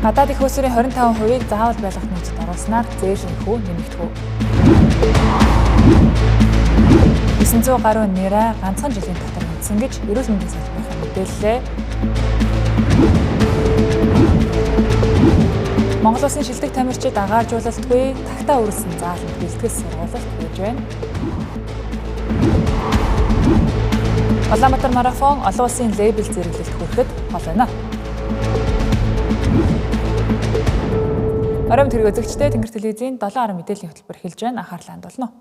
Гадаад их хөөсрийн 25%-ийг заавал байлгах нөөцөд оруулснаар зээлийнхүү нэмэгдэв. 900 гаруй нэрээ ганцхан жилийн дотор мэдсэн гэж эрүүл мэндийн салбарын мэдээллээ. Монгол Улсын шилдэг тамирчид агааржуулалтгүй тагтаа үргэлжлэн зааланд бэлтгэл сургуулалт хийж байна. Улаанбаатар марафон олон улсын лейбл зэрэглэлд хүрэхэд гол байна. Оройн тэрэг үзэгчтэй Тэнгэр телевизийн 7 мэдээллийн хөтөлбөр эхэлж байна. Анхаарлаа хандуулна.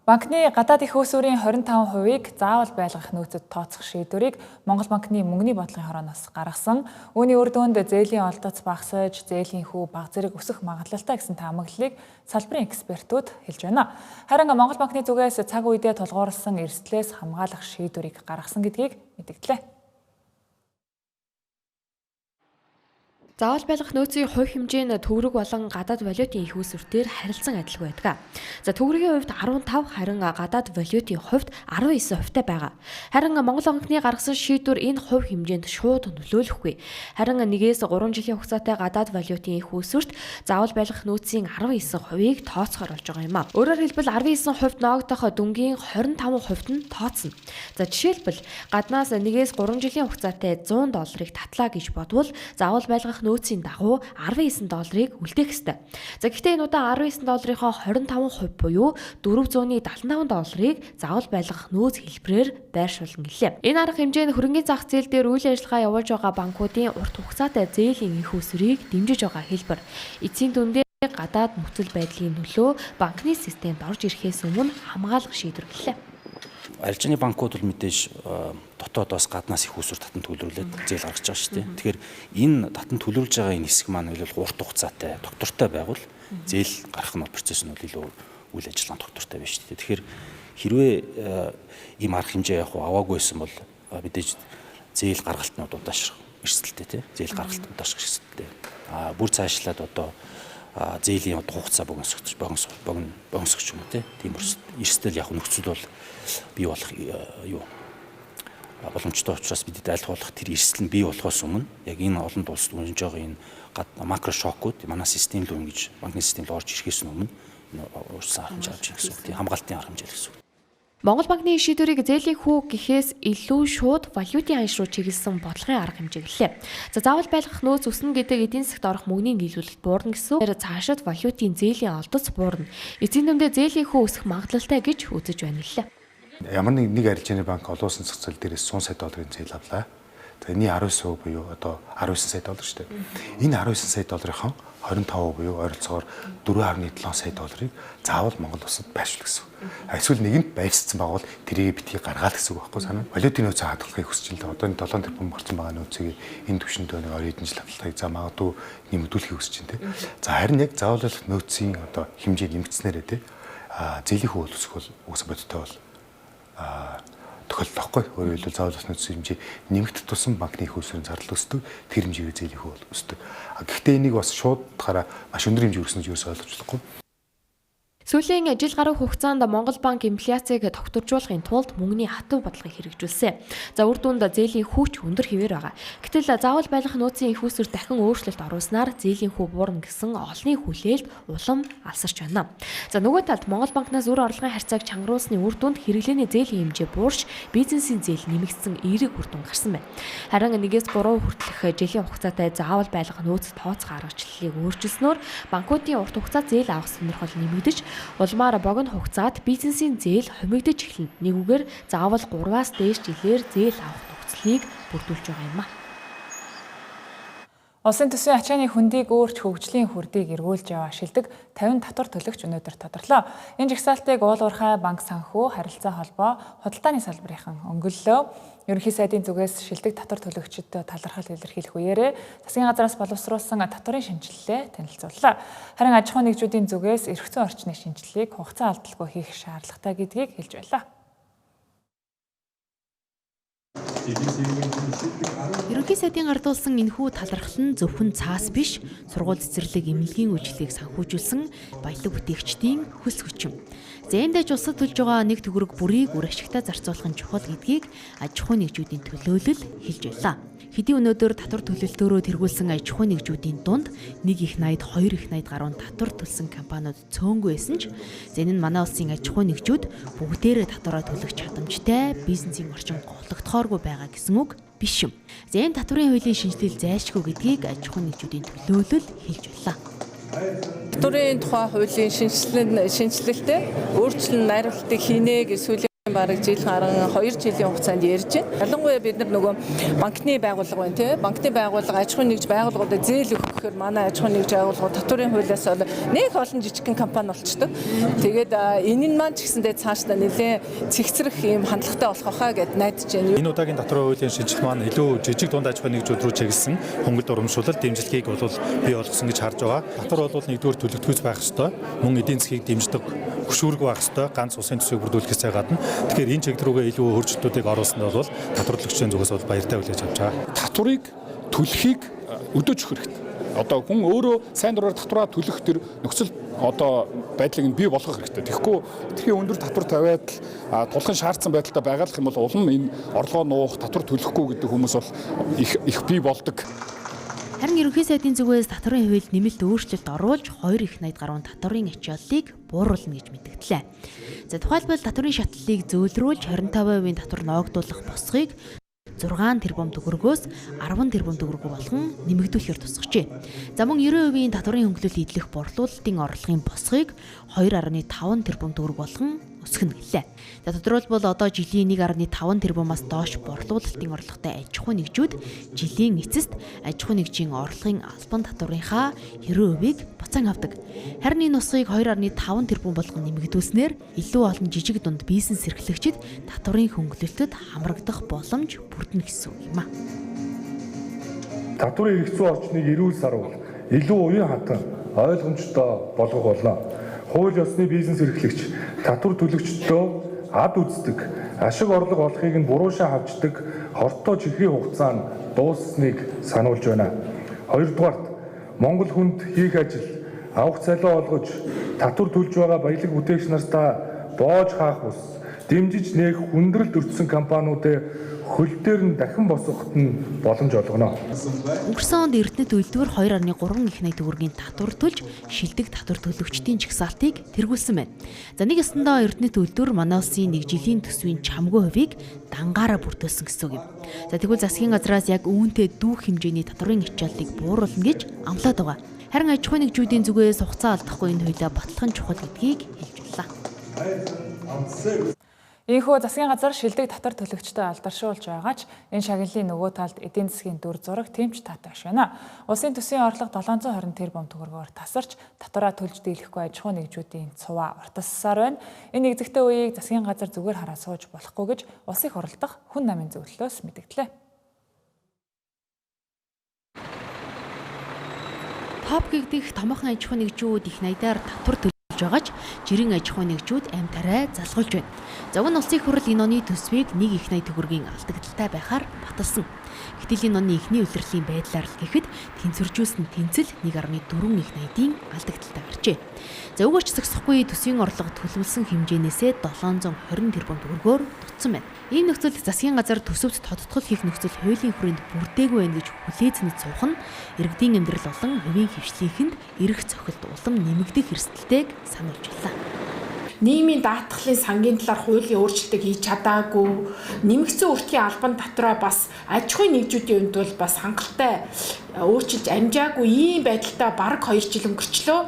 Банкны гадаад их хөөсрийн 25%-ийг заавал байлгах нөөцөд тооцох шийдвэрийг Монгол банкны мөнгөний бодлогын хорооноос гаргасан. Үүний үр дүнд зээлийн олдоц багасж, зээлийн хүү бага зэрэг өсөх магадлалтай гэсэн таамаглалыг салбарын экспертүүд хэлж байна. Харин Монгол банкны зүгээс цаг үедээ тулгуурласан эрсдлээс хамгаалах шийдвэрийг гаргасан гэдгийг мэдгдлээ. Заавал байлгах нөөцийн хувь хэмжээ нь төгрөг болон гадаад валютын их үүсвэртээр харилцан адилгүй байдаг. За төгрөгийн хувьд 15, харин гадаад валютын хувьд 19% байгаа. Харин Монгол банкны гаргасан шийдвэр энэ хувь хэмжээнд шууд нөлөөлөхгүй. Харин 1-3 жилийн хугацаатай гадаад валютын их үүсвэрт заавал байлгах нөөцийн 19%-ийг тооцохоор болж байгаа юм а. Өөрөөр хэлбэл 19% ноогдох дүнгийн 25%-д нь тооцно. За жишээлбэл гаднаас 1-3 жилийн хугацаатай $100 татлаа гэж бодвол заавал байлгах нөөцийн дагуу $19 үлдээх ёстой. За гэхдээ энэ удаа $19-ийнхоо 25% буюу $475 заавал байлгах нөөц хэлбэрээр байршуулна гэлээ. Энэ арга хэмжээ нь хөрөнгөний зах зээл дээр үйл ажиллагаа явуулж байгаа банкуудын урт хугацаатай зээлийн их үүсвэрийг дэмжиж байгаа хэлбэр. Эцсийн дүндээ гадаад нөхцөл байдлын нөлөө банкны системд орж ирэхээс өмнө хамгаалах шийдвэр гэлээ. Арилжааны банкуд бол мэдээж дотоодоос гаднаас их үүсвэр татан төлрүүлээд зээл гаргаж байгаа шүү дээ. Тэгэхээр энэ татан төлрүүлж байгаа энэ хэсэг маань бол урт хугацаатай, доктортой байгуул зээл гаргах нь процесс нь илүү үйл ажиллагааны доктортой байна шүү дээ. Тэгэхээр хэрвээ ийм арга хэмжээ явах аваагүй байсан бол мэдээж зээл гаргалтнууд удаашрах эрсдэлтэй тий. Зээл гаргалт удаашрах эрсдэлтэй. Бүр цаашлаад одоо зээлийн хугацаа богиносгох юм тий. Тийм эрсдэл яг нөхцөл бол бий болох боломжтой учраас бидэд айлтгуулах тэр эрсдэл нь бий болохоос өмнө яг энэ олон улсад үнэж байгаа энэ макро шокууд манай систем рүү ингэж банкны системд орж ирэхээс өмнө уурсан арга хэмжээ авч ирэх гэсэн үг. Хамгаалтын арга хэмжээ гэсэн үг. Монгол банкны шийдвэрийг зээлийн хүү гэхээс илүү шууд валютын ханш руу чиглэсэн бодлогын арга хэмжээ гэлээ. За заавал байлгах нөөц өснө гэдэг эдийн засгт орох мөнгөний нийлүүлэлт буурна гэсэн. Тэр цаашид валютын зээлийн олдоц буурна. Эцсийн дүндээ зээлийн хүү өсөх магадлалтай гэж үзэж байна лээ. Ямар нэг арилжааны банк олон улсын зах зээл дээрээс $100 сая зээл авлаа. За энэ 19% буюу одоо $19 сая шүү дээ. Энэ $19 сая-ын 25% буюу ойролцоогоор $4.7 сая заавал Монгол улсад байршуул гэсэн. Эсвэл нэгэнд байршсан байгуул тэрийг битгий гаргаал гэсэн үг байхгүй санаа. Валютын нөөцөө хадгалахыг хүсэж байна. Одоо энэ 7 тэрбум гарсан байгаа нөөцийг энэ түвшинд нэг 20 жил хадгалахыг за магадгүй нэмэгдүүлэхийг хүсэж байна. За харин яг заавал нөөцийн одоо хэмжээ нэмэгдснээрээ тий зээлийн хүү өсөх бол үгс бодтой бол тохиолдохгүй. Өөрөөр хэлбэл заавал нөөцийн хэмжээ нэмэгдэх тусам банкны их үүсвэрийн зардал өсдөг, тэр хэмжээгээр зээлийн хүү өсдөг. Гэхдээ энийг бас шууд хараа маш өндөр хэмжээ өрснөж ерөөсөй ойлгож болохгүй. Сүүлийн жил гаруй хугацаанд Монгол банк инфляцийг тогтворжуулахын тулд мөнгөний хатуу бодлогыг хэрэгжүүлсэн. За үр дүнд зээлийн хүүч өндөр хэвээр байгаа. Гэтэл заавал байлгах нөөцийн их үүсвэр дахин өөрчлөлт оруулснаар зээлийн хүү буурна гэсэн олонний хүлээлт улам алсарч байна. За нөгөө талд Монгол банкнаас үр орлогын харьцааг чангаруулсны үр дүнд хэрэглээний зээлийн хэмжээ буурч бизнесийн зээл нэмэгдсэн эерэг үр дүн гарсан байна. Харин 1-3 хүртэлх жилийн хугацаатай заавал байлгах нөөц тооцох аргачлалыг өөрчилснөөр банкуудын урт хугацаа зээл авах сонирхол нэмэгдэж улмаар богино хугацаанд бизнесийн зээл хумигдаж эхэлнэ. Нэгүгээр заавал 3-аас дээш жилээр зээл авах нөхцөлийг бүрдүүлж байгаа юм а. Улсын төсвийн ачааны хөндийг өөрч хөгжлийн хүрдийг эргүүлж яваа шилдэг 50 татвар төлөгч өнөөдөр тодорлоо. Энэ жагсаалтыг уулуурхай банк санхүү, харилцаа холбоо, худалдааны салбарынхан өнгөллөө. Ерөнхий сайдын зүгээс шилдэг татвар төлөгчид талархал илэрхийлэх үеэрээ засгийн газраас боловсруулсан татварын шинжилгээ танилцууллаа. Харин аж ахуйн нэгжүүдийн зүгээс эрхцэн орчны шинжилгээг хугацаа алдалгүй хийх шаардлагатай гэдгийг хэлж байлаа. Ерөнхий сайдын гардуулсан энэхүү талархал нь зөвхөн цаас биш, сургууль цэцэрлэг эмнэлгийн үйлчлэгийг санхүүжүүлсэн баялаг бүтээгчдийн хөлс хүчин. Зээндэж улсад төлж байгаа 1 төгрөг бүрийг үр ашигтай зарцуулах нь чухал гэдгийг аж ахуйн нэгжүүдийн төлөөлөл хэлж байлаа. Хэдий өнөөдөр татвар төлөлтөөрөө тэргүүлсэн аж ахуйн нэгжүүдийн дунд 1 их 80, 2 их 80 гаруй татвар төлсөн компаниуд цөөнгүй байсан ч энэ нь манай улсын аж ахуйн нэгжүүд бүгдээрээ татвараа төлөх чадамжтай бизнесийн орчин голөгдохооргүй байгаа гэсэн үг биш юм. Энэ татварын хуулийн шинжилэл зайлшгүй гэдгийг аж ахуйн нэгжүүдийн төлөөлөл хэлж байлаа. Татварын тухай хуулийн шинжилэлтэй өөрчлөлт найруулалтыг хийнэ гэж сүүлийн бараг жил гарan 2 жилийн хугацаанд ярьж байна. Ялангуяа бид нар нөгөө банкны байгууллага байна тий. Банкны байгууллага аж ахуйн нэгж байгууллагуудад зээл өгөх гэхээр манай аж ахуйн нэгж байгууллагууд татварын хуулиас бол нэг олон жижигхэн компани болчдөг. Тэгээд энэ нь маань ч гэсэндээ цаашдаа нэлээд цэгцрэх юм хандлагатай болох байхаа гэд найдаж байна. Энэ удаагийн татварын хуулийн шинжилт маань илүү жижиг дунд аж ахуйн нэгжүүд рүү чиглэсэн хөнгөлт урамшуулалт дэмжлэгийг бол бий болгосон гэж харж байгаа. Татвар бол нэгдүгээр төлөгдөхүйц байх ёстой. Мөн эдийн засгийг дэмждэг хөшүүрэг байх ёстой. Ганц улсын төсвийг бүрдүүлэхээс гадна. Тэгэхээр энэ чиглэл рүүгээ илүү өөрчлөлтүүдийг оруулсанд бол татварлагчдын зүгээс бол баяртай хүлээж авч байгаа. Татварыг төлөхийг өдөөж өгөх хэрэгтэй. Одоо хүн өөрөө сайн дураар татвараа төлөх төр нөхцөл одоо байдлыг нь бий болгох хэрэгтэй. Тэгэхгүй тэрхий өндөр татвар тавиад тулхан шаардсан байдалтай байгаадах юм бол улам энэ орлогоо нуух, татвар төлөхгүй гэдэг хүмүүс бол их бий болдог. Харин ерөнхий сайдын зүгээс татварын хуулинд нэмэлт өөрчлөлт оруулж 2 их 80 гаруй татварын ачааллыг бууруулна гэж мэдгдлээ. За тухайлбал татварын шатлалыг зөөлрүүлж 25% татвар ноогдуулах босгыг 6 тэрбум төгрөгөөс 10 тэрбум төгрөг болгон нэмэгдүүлэхээр тусгажээ. За мөн 90% татварын хөнгөлөлт идэх борлуулалтын орлогын босгыг 2.5 тэрбум төгрөг болгон өсгөнө гэлээ. За тодорхойлбол одоо жилийн 1.5 тэрбумаас доош борлуулалтын орлоготой аж ахуйн нэгжүүд жилийн эцэст аж ахуйн нэгжийн орлогын албан татварынхаа 90%-ийг буцаан авдаг. Харин энэ усыг 2.5 тэрбум болгон нэмэгдүүлснээр илүү олон жижиг дунд бизнес эрхлэгчид татварын хөнгөлөлтөд хамрагдах боломж бүрдэнэ гэсэн үг юм а. Татварын хэрэгцүү орчныг эрүүл саруул илүү уян хатан ойлгомжтой болгох болно. Хууль ёсны бизнес эрхлэгч татвар төлөгчдөө ад үздэг, ашиг орлого олохыг нь буруушаа хавчдаг хортой чихрийн хугацаа нь дууссаныг сануулж байна. Хоёрдугаарт Монгол хүнд хийх ажил, авах цалин олгож, татвар төлж байгаа баялаг бүтээгч нартаа боож хаах бус, дэмжиж нээх хүндрэлд өртсөн компаниудыг хөл дээр нь дахин босгоход нь боломж олгоно. Өнгөрсөн онд Эрдэнэт үйлдвэр 2.3 их 80 төгрөгийн татвар төлж шилдэг татвар төлөгчдийн жагсаалтыг тэргүүлсэн байна. За нэг ясандаа Эрдэнэт үйлдвэр манай улсын 1 жилийн төсвийн чамгүй хувийг дангаараа бүрдүүлсэн гэсэн үг юм. За тэгвэл засгийн газраас яг үүнтэй дүүх хэмжээний татварын ачаалтыг бууруулна гэж амлаад байгаа. Харин аж ахуйн нэгжүүдийн зүгээс хугацаа алдахгүй энэ хуулиа батлах нь чухал гэдгийг хэлж байлаа. Ийхүү засгийн газар шилдэг татвар төлөгчдөө алдаршуулж байгаа ч энэ шагналын нөгөө талд эдийн засгийн дүр зураг тэмч таатай биш байна. Улсын төсвийн орлого 720 тэрбум төгрөгөөр тасарч татвараа төлж дийлэхгүй аж ахуйн нэгжүүдийн цуваа уртассаар байна. Энэ нэгзэгтэй үеийг засгийн газар зүгээр хараа сууж болохгүй гэж улс их оролдох хүн намын зөвлөлөөс мэдгдлээ. Топ гэгдэх томоохон аж ахуйн нэгжүүд их 80-аар татвар төлж байгаач жирийн аж ахуйн нэгжүүд амьтараа залгуулж байна. За гүн улсын хурал энэ оны төсвийг 1 их 80 төгрөгийн алдагдaltaй байхаар баталсан. Гэтэл энэ оны эхний улирлын байдлаар л гэхэд тэнцвэржүүлсэн тэнцэл 1.4 их 80-ийн алдагдaltaй гарчээ. За өгөөч зогсохгүй төсвийн орлого төлөвлөсөн хэмжээнээсээ 720 тэрбум төгрөгөөр дутсан байна. Ийм нөхцөлд засгийн газар төсөвт тодтгол хийх нөхцөл хуулийн хүрээнд бүрдээгүй байна гэж хүлээцнэд суух нь иргэдийн амьдрал болон хувийн хвшлийнхэнд эрх цохилт улам нэмэгдэх эрсдэлтэйг сануулж байна. Нийгмийн даатгалын сангийн талаар хуулийн өөрчлөлтийг хийж чадаагүй, нэмэгдсэн өртгийн албан татвараа бас аж ахуйн нэгжүүдийн хувьд бол бас хангалттай өөрчилж амжаагүй ийм байдалтай бараг 2 жил өнгөрчлөө.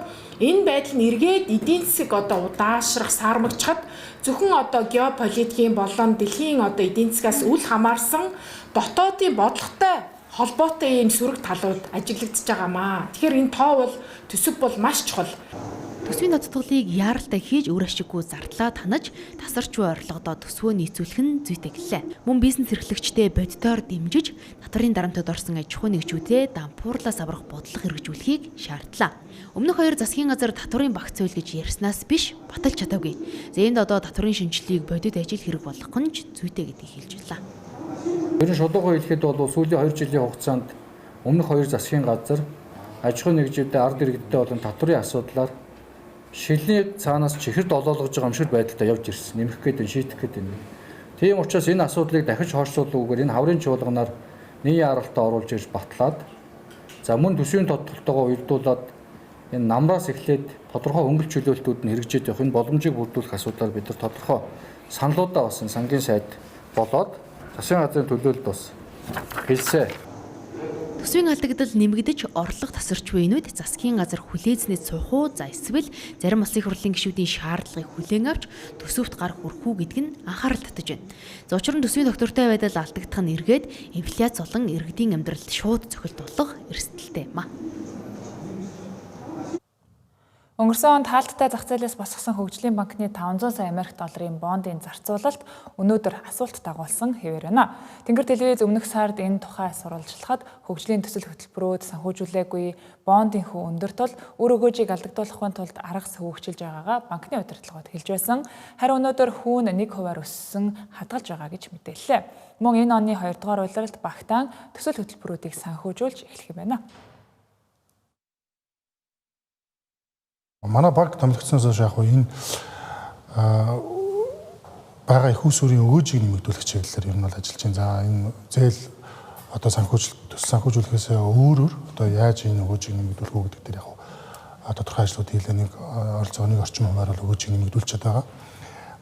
Энэ байдал нь эргээд эдийн засаг одоо удаашрах, сармагчхад зөвхөн одоо геополитикийн болон дэлхийн одоо эдийн засгаас үл хамаарсан дотоодын бодлоготой холбоотой ийм сүрэг талууд ажиглагдж байгаамаа. Тэгэхээр энэ тоо бол төсөв бол маш чухал. Төсвийн тодтголыг яаралтай хийж үр ашиггүй зардлаа танаж тасарч буй орлогодоо төсвөө нийцүүлэх нь зүйтэй гэлээ. Мөн бизнес эрхлэгчдээ бодитоор дэмжиж татварын дарамтад орсон аж ахуйн нэгжүүдээ дампуурлаас аврах бодлого хэрэгжүүлэхийг шаардлаа. Өмнөх хоёр засгийн газар татварын багц хууль гэж ярьснаас биш баталж чадаагүй. За энд одоо татварын шинжилгээг бодит ажил хэрэг болгох нь ч зүйтэй гэдгийг хэлж байлаа. Ерөн шулуугаар хэлэхэд бол сүүлийн 2 жилийн хугацаанд өмнөх 2 засгийн газар аж ахуйн нэгжүүдэд ард иргэдтэй болон татврын асуудлаар шилнийг цаанаас чихэрд олоолгож байгаа юм шиг байдалтай явж ирсэн. Нэмэх гээд шийдэх гээд байна. Тийм учраас энэ асуудлыг дахиж хойшлуулгүйгээр энэ хаврын чуулганаар нийгмийн аргалтаа оруулж ирж батлаад за мөн төсвийн тодтолтойгоо уялдуулаад энэ намраас эхлээд тодорхой хөнгөлт чөлөөлтүүд нь хэрэгжиж явах энэ боломжийг бүрдүүлэх асуудлаар бид нар тодорхой саналуудаа басан сангийн сайд болоод засгийн газрын төлөөлөлд бас хэлсэн. Төсвийн алдагдал нэмэгдэж орлого тасарч буй энүүд засгийн газар хүлээзнээс суух уу за эсвэл зарим улсын хурлын гишүүдийн шаардлагыг хүлээн авч төсөвт гар хүрэх үү гэдг нь анхаарал татаж байна. За учир нь төсвийн доктортой байдал алдагдах нь эргээд инфляц болон иргэдийн амьдралд шууд цохилт болох эрсдэлтэй юм а. Өнгөрсөн онд хаалттай зах зээлээс босгосон хөгжлийн банкны 500 сая Америк долларын бондын зарцуулалт өнөөдөр асуулт дагуулсан хэвээр байна. Тэнгэр телевиз өмнөх сард энэ тухай сурвалжлахад хөгжлийн төсөл хөтөлбөрүүд санхүүжүүлээгүй бондын хүү өндөр тул үр өгөөжийг алдагдуулахын тулд арга сөвөгчилж байгаагаа банкны удирдлагууд хэлж байсан. Харин өнөөдөр хүүн 1% өссөн хадгалж байгаа гэж мэдээллээ. Мөн энэ оны 2 дугаар улиралд багтаан төсөл хөтөлбөрүүдийг санхүүжүүлж эхлэх юм байна. Манай банк томилогдсоноос хойш яг энэ бага их усүрийн өгөөжийг нэмэгдүүлэх чиглэлээр ер нь бол ажиллаж байна. За энэ зээл одоо санхүүжүүлэхээс өөрөөр одоо яаж энэ өгөөжийг нэмэгдүүлэх үү гэдэг дээр яг тодорхой ажлууд хийлээ. Нэг ойролцоогоо 1 орчим хувиар бол өгөөжийг нэмэгдүүлчихэж байгаа.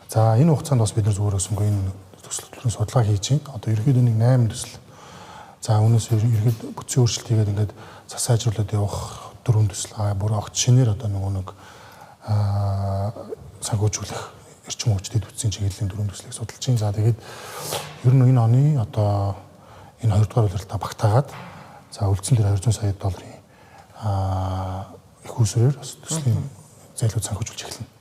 За энэ хугацаанд бас бид нар зүгээр өсөнгөө энэ төсөл хөтөлбөрийн судалгаа хийж байна. Одоо ерөнхийдөө нэг 8 төсөл. За үүнээс ерөнхийд бүтцийн өөрчлөлт хийгээд ингээд засаажруулаад явах 4 төсөл бүр огт шинээр одоо нэг санхүүжүүлэх эрчим хүчтэй бүтцийн чиглэлийн 4 төслийг судалж байна. За тэгээд ер нь энэ оны одоо энэ 2 дугаар улиралтаа багтаагаад за үлдсэн дээр 200 сая долларын их усрээр төслийн зээлүүд санхүүжүүлж эхэлнэ.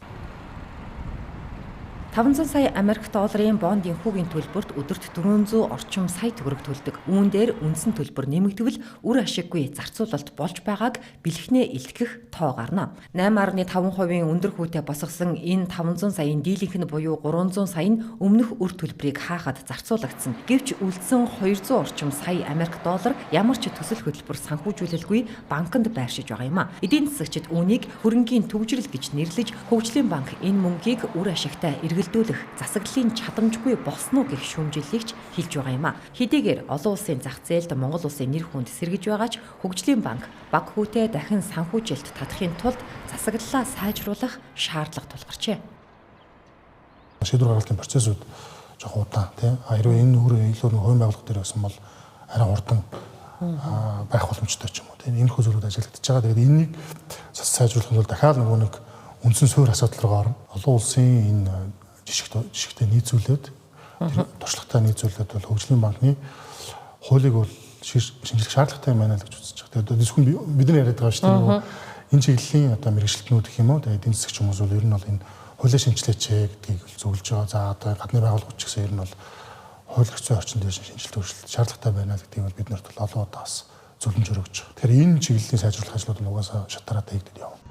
500 сая Америк долларын бондын хүүгийн төлбөрт өдөрт 400 орчим сая төгрөг төлдөг. Үүн дээр үндсэн төлбөр нэмэгдвэл үр ашиггүй зарцуулалт болж байгааг бэлхнээ илтгэх тоо гарна. 8.5% өндөр хүүтэй босгосон энэ 500 саяын дийлэнх нь буюу 300 сая нь өмнөх үр төлбөрийг хаахад зарцуулагдсан. Гэвч үлдсэн 200 орчим сая Америк доллар ямар ч төсөл хөтөлбөр санхүүжүүлэлгүй банкнд байршиж байгаа юм а. Эдийн засагчид үүнийг хөрөнгийн төвжирэл гэж нэрлэж хөгжлийн банк энэ мөнгийг үр ашигтай эргэлдүүлэх засаглалын чадамжгүй болсон уу гэх шүүмжлэлийг хэлж байгаа юм а. Хэдийгээр олон улсын зах зээлд Монгол улсын нэр хүнд сэргэж байгаа ч хөгжлийн банк баг хүүтэй дахин санхүүжилт татахын тулд засаглалаа сайжруулах шаардлага тулгарчээ. Шийдвэр гаргалтын процессууд жоохон удаан тийм. Хэрвээ энэ өөрөө илүү нэг хувийн байгууллага дээр байсан бол арай хурдан байх боломжтой ч юм уу тийм. Энэ хөлөөрөд ажиллагдаж байгаа. Тэгээд энэнийг сайжруулахын тулд дахиад нэг үндсэн суурь асуудал руу орно. Олон улсын энэ жишгтэй нийцүүлээд туршлагатай нийцүүлээд бол хөгжлийн банкны хуулийг бол шинжлэх шаардлагатай юм байна л гэж үзэж байгаа. Тэгээд дискүн бид нар яриад байгаа шүү дээ. Энэ чиглэлийн одоо мэргэжилтнүүд гэх юм уу. Тэгээд эдийн засагч хүмүүс бол ер нь бол энэ хуулийн шинжилгээч гэдгийг зөвлөж байгаа. За одоо гадны байгууллагууд ч гэсэн ер нь бол хууль зүйн орчин дээр шинжилт өөрчлөлт шаардлагатай байна гэдгийг бол бид нарт бол олон удаа бас зөвлөмж өргөж байгаа. Тэгэхээр энэ чиглэлийн сайжруулах ажлууд нь угаасаа шатараа хийгдэв явна.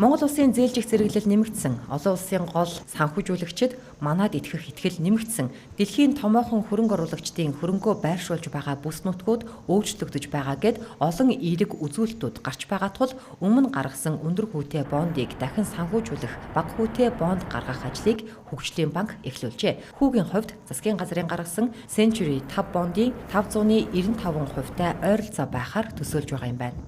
Монгол улсын зээлжих зэрэглэл нэмэгдсэн. Олон улсын гол санхүүжүүлэгчид манад итгэх итгэл нэмэгдсэн. Дэлхийн томоохон хөрөнгө оруулагчдын хөрөнгөө байршуулж байгаа бүс нутгууд өөрчлөгдөж байгаа гэд олон эерэг үзүүлэлтүүд гарч байгаа тул өмнө гаргасан өндөр хүүтэй бондыг дахин санхүүжүүлэх бага хүүтэй бонд гаргах ажлыг хөгжлийн банк эхлүүлжээ. Хүүгийн хувьд засгийн газрын гаргасан Century 5 бондын 595%-тай ойролцоо байхаар төсөөлж байгаа юм байна.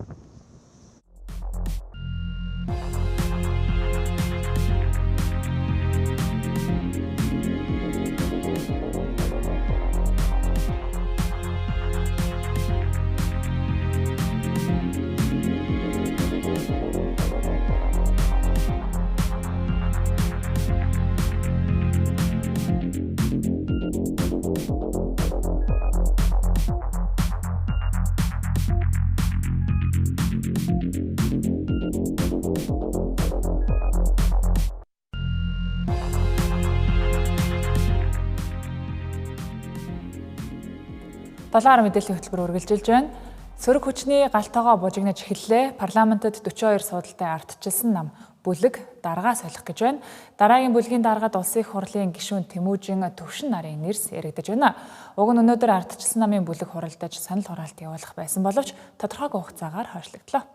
Доллар мэдээллийн хөтөлбөр үргэлжилж байна. Сөрөг хүчний галтайгоо бужигнаж эхэллээ. Парламентод 42 суудалтай ардчилсан нам бүлэг даргаа солих гэж байна. Дараагийн бүлгийн даргад улсын их хурлын гишүүн Тэмүүжин Төвшин нарын нэрс яригдаж байна. Уг нь өнөөдөр ардчилсан намын бүлэг хуралдаж санал хураалт явуулах байсан боловч тодорхойгүй хугацаагаар хойшлогдлоо.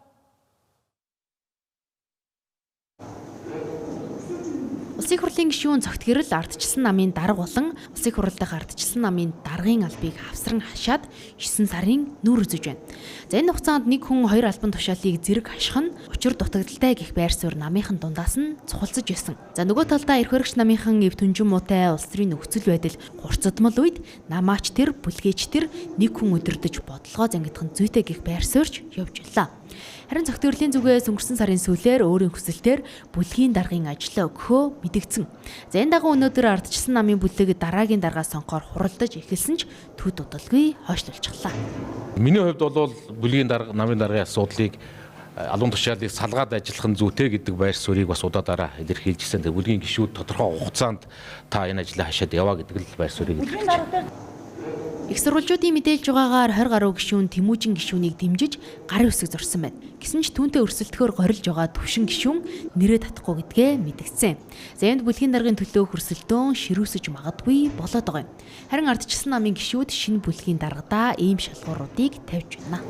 Улсын их хурлын гишүүн цогтгэрэл ардчилсан намын дарга болон улсын их хурл дахь ардчилсан намын даргын албыг хавсран хашаад 9 сарын нүр үзэж байна. За энэ хугацаанд нэг хүн 2 албан тушаалыг зэрэг хаших нь учир дутагдaltaй гэх байр суурь намынхан дундаас нь цухалцаж байсан. За нөгөө талдаа эрх баригч намынхан эв түнжин муутай улс төрийн нөхцөл байдал хурцдмал үед намаач тэр бүлгээч тэр нэг хүн өдөрдөж бодлогоо зангидах нь зүйтэй гэх байр суурьч явж байлаа. Харин цогтгөрлийн зүгээс өнгөрсөн сарын сүүлээр өөрийн хүсэлтээр бүлгийн даргын ажлаа өгөхөө мэдэгдсэн. За энэ дагуу өнөөдөр ардчилсан намын бүлэг дараагийн даргаа сонгохоор хуралдаж эхэлсэн ч төд удалгүй хойшлуулчихлаа. Миний хувьд бол бүлгийн дарга намын даргын асуудлыг алуун тушаалыг салгаад ажиллах нь зүйтэй гэдэг байр суурийг бас удаадараа илэрхийлжсэн. Тэр бүлгийн гишүүд тодорхой хугацаанд та энэ ажлаа хашаад яваа гэдэг л байр суурийг илэрхийлж. Их сурвалжуудын мэдээлж байгаагаар 20 гаруй гишүүн Тэмүүжин гишүүнийг дэмжиж гарын үсэг зурсан байна. Гэсэн ч түүнтэй өрсөлдөхөөр горилж байгаа Төвшин гишүүн нэрээ татахгүй гэдгээ мэдгдсэн. За энд бүлгийн даргын төлөө хөрсөлдөөн ширүүсэж магадгүй болоод байгаа юм. Харин ардчилсан намын гишүүд шинэ бүлгийн даргадаа ийм шалгууруудыг тавьж байна.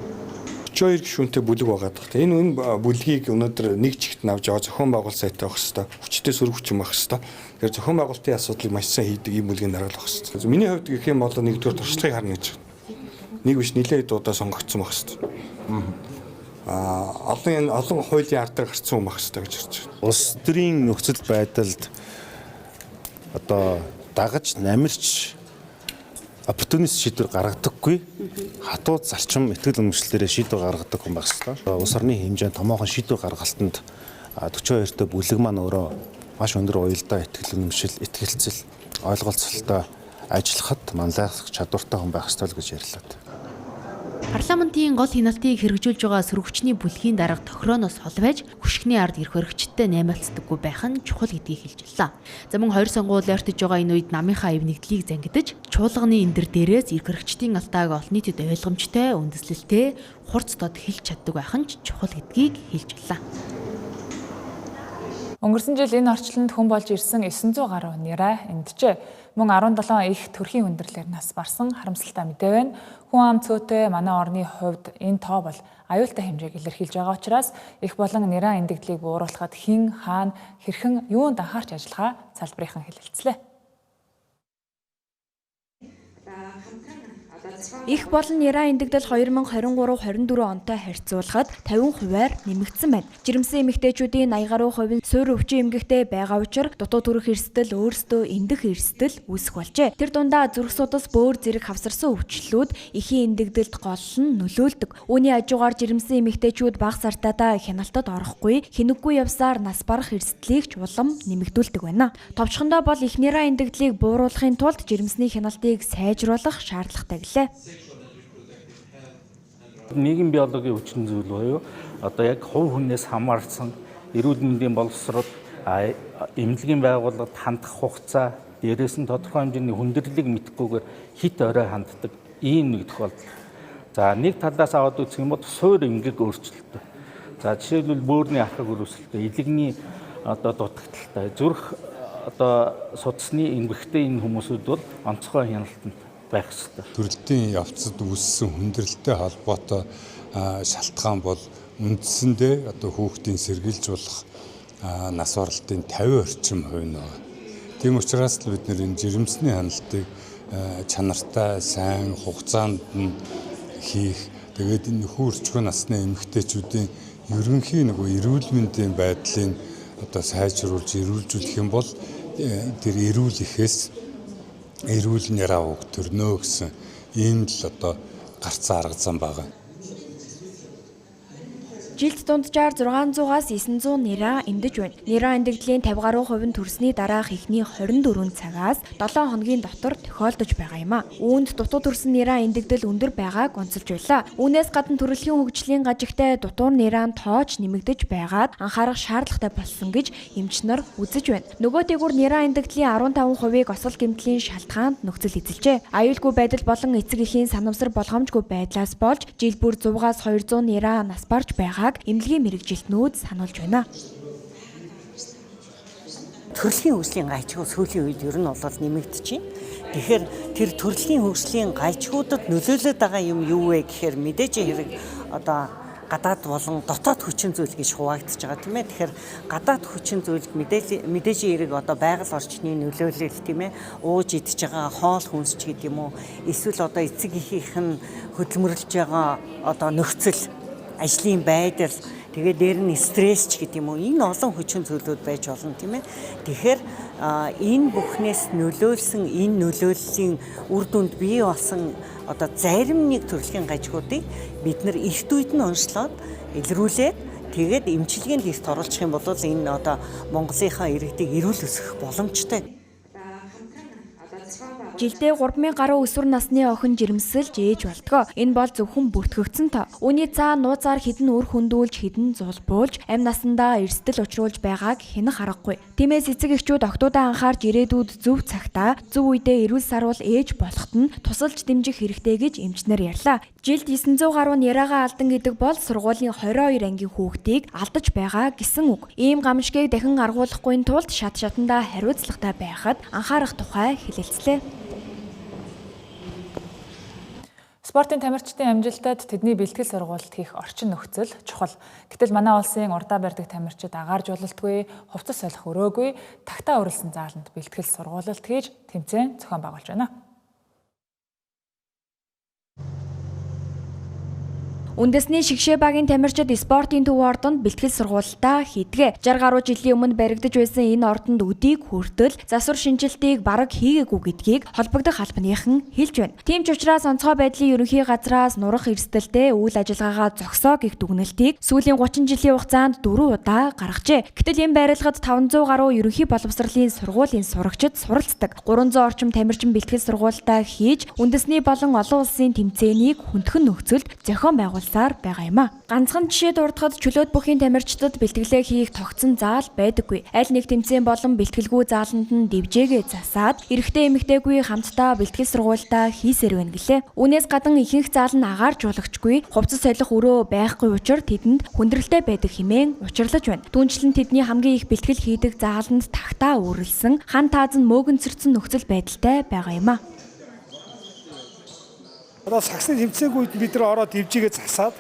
32 гишүүнтэй бүлэг байгаа дах. Энэ бүлгийг өнөөдөр нэг чигт навж байгаа зохион байгуулалт сайтай байх хэвээр. Хүчтэй сөрөгч юм байх хэвээр. Тэгэхээр зохион байгуулалтын асуудлыг маш сайн хийдэг ийм бүлгийн дарга л байх хэвээр. Миний хувьд гэх юм бол нэгдүгээр туршлагыг харна гэж. Нэг биш нэлээд удаа сонгогдсон байх хэвээр. олон хуулийн ард гарсан юм байх хэвээр гэж харж байна. Улс төрийн нөхцөл байдалд одоо дагаж намирч оппортунист шийдвэр гаргадаггүй хатууд зарчим ихтгэл өмчлөлөөр шийдвэр гаргадаг хүн байх ёстой. Улс орны хэмжээнд томоохон шийдвэр гаргалтанд 42-т бүлэг маань өөрөө маш өндөр уялдаа ихтгэл өмчлөл, итгэлцэл, ойлголцолтой ажиллахад манлайлах чадвартай хүн байх ёстой л гэж ярьлаа. Парламентын гол хяналтыг хэрэгжүүлж байгаа сөрөгчний бүлгийн дарга тохирооноос хол байж хүшгний ард эрх баригчтай наймаалцдаггүй байх нь чухал гэдгийг хэлж байлаа. За мөн 2 сонгуул ойртож байгаа энэ үед намынхаа ив нэгдлийг зангидаж чуулганы эндэр дээрээс эрх баригчдын алдааг олон нийтэд ойлгомжтой, үндэслэлтэй, хурц дод хэлж чаддаг байх нь чухал гэдгийг хэлж байлаа. Өнгөрсөн жил энэ орчлонд хүн болж ирсэн 900 гаруй нэрээ эндчээ. Мөн 17 их төрхийн хүндрэлээр нас барсан харамсалтай мэдээ байна. Хүн ам цөөтэй манай орны хувьд энэ тоо бол аюултай хэмжээг илэрхийлж байгаа учраас их болон нэрээ эндэгдлийг бууруулахад хэн, хаана, хэрхэн юунд анхаарч ажиллахаа салбарынхан хэлэлцлээ. Их болон нэрээ эндэгдэл 2023-24 онтой харьцуулахад 50%-аар нэмэгдсэн байна. Жирэмсэн эмэгтэйчүүдийн 80 гаруй хувь нь суурь өвчин эмгэгтэй байгаа учраас дутуу төрөх эрсдэл өөрсдөө эндэх эрсдэл үүсэх болжээ. Тэр дундаа зүрх судас бөөр зэрэг хавсарсан өвчлөлүүд эхийн эндэгдэлд гол нь нөлөөлдөг. Үүний хажуугаар жирэмсэн эмэгтэйчүүд бага сартаадаа хяналтад орохгүй, хинэггүй явсаар нас барах эрсдлийг ч улам нэмэгдүүлдэг байна. Товчхондоо бол их нэрээ эндэгдлийг бууруулахын тулд жирэмсний хяналтыг сайжруулах шаардлагатай гэлээ. Нийгэм биологийн хүчин зүйл буюу одоо яг хувь хүнээс хамаарсан эрүүл мэндийн боловсрол, эмнэлгийн байгууллагад хандах хугацаа, дээрээс нь тодорхой хэмжээний хүндрэлийг мэдхгүйгээр хит орой ханддаг ийм нэг тохиолдол. За нэг талаас аваад үзэх юм бол суур эмгэг өөрчлөлттэй. За жишээлбэл бөөрийн архаг өрөөсөлттэй, илэгний одоо дутагдaltaй, зүрх одоо судасны эмгэгтэй энэ хүмүүсүүд бол онцгой хяналтанд байх ёстой. Төрөлтийн явцад үүссэн хүндрэлтэй холбоотой шалтгаан бол үндсэндээ одоо хүүхдийн сэргийлж болох нас баралтын 50 орчим хувь нь байна. Тийм учраас л бид энэ жирэмсний хяналтыг чанартай, сайн хугацаанд нь хийх. Тэгээд энэ нөхөр өрчгөн насны эмэгтэйчүүдийн ерөнхий эрүүл мэндийн байдлыг одоо сайжруулж, эрүүлжүүлэх юм бол тэр эрүүл ихээс эрүүл нэрээ үг төрнөө гэсэн ийм л одоо гарцаа аргасан байгаа. Жилд дунджаар 600-аас 900 нэрээ эндэж байна. Нэрээ эндэгдлийн 50 гаруй хувь нь төрсний дараах эхний 24 цагаас 7 хоногийн дотор тохиолдож байгаа юм а. Үүнд дутуу төрсөн нэрээ эндэгдэл өндөр байгааг онцолж байлаа. Үүнээс гадна төрөлхийн хөгжлийн гажигтай дутуу нэрээ тооч нэмэгдэж байгаад анхаарах шаардлагатай болсон гэж эмчнэр үзэж байна. Нөгөө дээгүүр нэрээ эндэгдлийн 15%-ийг осол гэмтлийн шалтгаанд нөхцөл эзэлжээ. Аюулгүй байдал болон эцэг эхийн санамсар болгоомжгүй байдлаас болж жил бүр 100-аас 200 нэрээ нас барж байгаа эмнэлгийн мэрэгжилтнүүд сануулж байна. төрөлхийн хөгжлийн гайчгүй сүүлийн үед ер нь бол нэмэгдэж байна. Тэгэхээр тэр төрөлхийн хөгжлийн гайчгуудад нөлөөлөд байгаа юм юу вэ гэхээр мэдээж хэрэг одоо гадаад болон дотоод хүчин зүйл гэж хуваагдаж байгаа тийм ээ. Тэгэхээр гадаад хүчин зүйлд мэдээж хэрэг одоо байгаль орчны нөлөөлөл тийм ээ. Ууж идж байгаа хоол хүнсч гэдэг юм уу. Эсвэл одоо эцэг эхийнх нь хөдөлмөрлж байгаа одоо нөхцөл, ажлын байдал, тэгээд дээр нь стресс ч гэдэг юм уу. Энэ олон хүчин зүйлүүд байж болно тийм ээ. Тэгэхээр энэ бүхнээс нөлөөлсөн энэ нөлөөллийн үр дүнд бий болсон одоо зарим нэг төрлийн гажигуудыг бид нар эрт үед нь уншлаад илрүүлээд тэгээд эмчилгээнд эрт оруулах юм бол энэ одоо Монголынхаа иргэдийг эрүүл өсгөх боломжтой. Жилдээ 3000 гаруй өсвөр насны охин жирэмсэлж ээж болтгоо. Энэ бол зөвхөн бүртгэгдсэн тоо. Үүний цаа нууцаар хідэн үр хөндүүлж хідэн зулбуулж амь насандаа эрсдэл учруулж байгааг хэнэх аргагүй. Тиймээс эцэг эхчүүд октоудаа анхаарч ирээдүйд зөв цагтаа зөв үедээ эрүүл сарвал ээж болоход нь тусалж дэмжих хэрэгтэй гэж эмчнэр ярьлаа. Жилд 900 гаруй няраагаа алдан гэдэг бол сургуулийн 22 ангийн хүүхдийг алдаж байгаа гэсэн үг. Ийм гамшигыг дахин аргуулахгүй тулд шат шатандаа хариуцлагатай байхад анхаарах тухай хэлэлцлээ. Спортын тамирчдын амжилтад тэдний бэлтгэл сургуульд хийх орчин нөхцөл чухал. Гэтэл манай улсын урдаа барьдаг тамирчид агаар жуулалтгүй, хувцас солих өрөөгүй, тагтаа өрөлсөн зааланд бэлтгэл сургуулилт хийж тэмцээн зохион байгуулж байна. Үндэсний шигшээ багийн тамирчид спортын төв ордонд бэлтгэл сургуультаа хийдгээ. 60 гаруй жилийн өмнө баригдаж байсан энэ ордонд өдийг хүртэл засвар шинжилтийг бараг хийгээгүй гэдгийг холбогдох албаныхан хэлж байна. Тийм ч учраас онцгой байдлын ерөнхий газраас нурах эрсдэлтэй үйл ажиллагаагаа зогсоо гэх дүгнэлтийг сүүлийн 30 жилийн хугацаанд 4 удаа гаргажээ. Гэтэл энэ байрлалд 500 гаруй ерөнхий боловсролын сургуулийн сурагчид суралцдаг. 300 орчим тамирчин бэлтгэл сургуультаа хийж үндэсний болон олон улсын тэмцээнийг хүндхэн нөхцөлд зохион байгуул байгаа юм а. Ганцхан жишээ дурдахад чөлөөт бүхийн тамирчдад бэлтгэлээ хийх тогтсон заал байдаггүй. Аль нэг тэмцээн болон бэлтгэлгүй зааланд нь дивжээгээ засаад эрэгтэй эмэгтэйгүй хамтдаа бэлтгэл сургуультаа хийсээр байна гэлээ. Үүнээс гадна ихэнх заал нь агаар жуулагчгүй, хувцас солих өрөө байхгүй учраас тэдэнд хүндрэлтэй байдаг хэмээн учирлаж байна. Түүнчлэн тэдний хамгийн их бэлтгэл хийдэг зааланд тагтаа үрэлсэн, хан тааз нь мөөгөнцөрцөн нөхцөл байдалтай байгаа юм а. Одоо саксны тэмцээний үед бид нар ороод дивжигээ засаад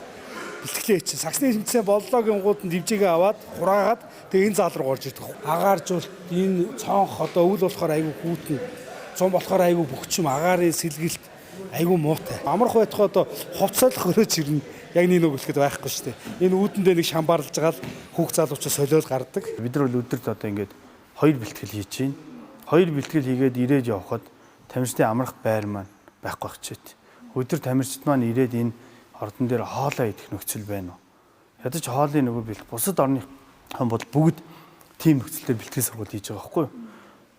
бэлтгэлээ хийчихсэн. Саксны тэмцээн боллоогийн гууд нь дивжигээ аваад хураагаад тэгээ энэ заал руу орж ирдэг. Агааржуулт энэ цонх одоо өвөл болохоор айгүй хүүтэн, цон болохоор айгүй бөхчм, агаарын сэлгэлт айгүй муутай. Амарх байтугай одоо хувцсалах өрөөж ирнэ. Яг нэг бэлтгэд байхгүй шүү дээ. Энэ үүдэндээ нэг шамбарлаж байгаа л хүүхд залуучаа солиод гардаг. Бид нар бол өдөрт одоо ингээд 2 бэлтгэл хийж чинь. 2 бэлтгэл хийгээд ирээд явхад тамирчдын амрах байр маань байхгүй болчихжээ. Өдөр тамирчид маань ирээд энэ ордон дээр хоолоо идэх нөхцөл байна уу? Ядаж хоолын нөгөө бэлт бусад орны хан бол бүгд тийм нөхцөлөөр бэлтгэл сургууль хийж байгаа байхгүй юу?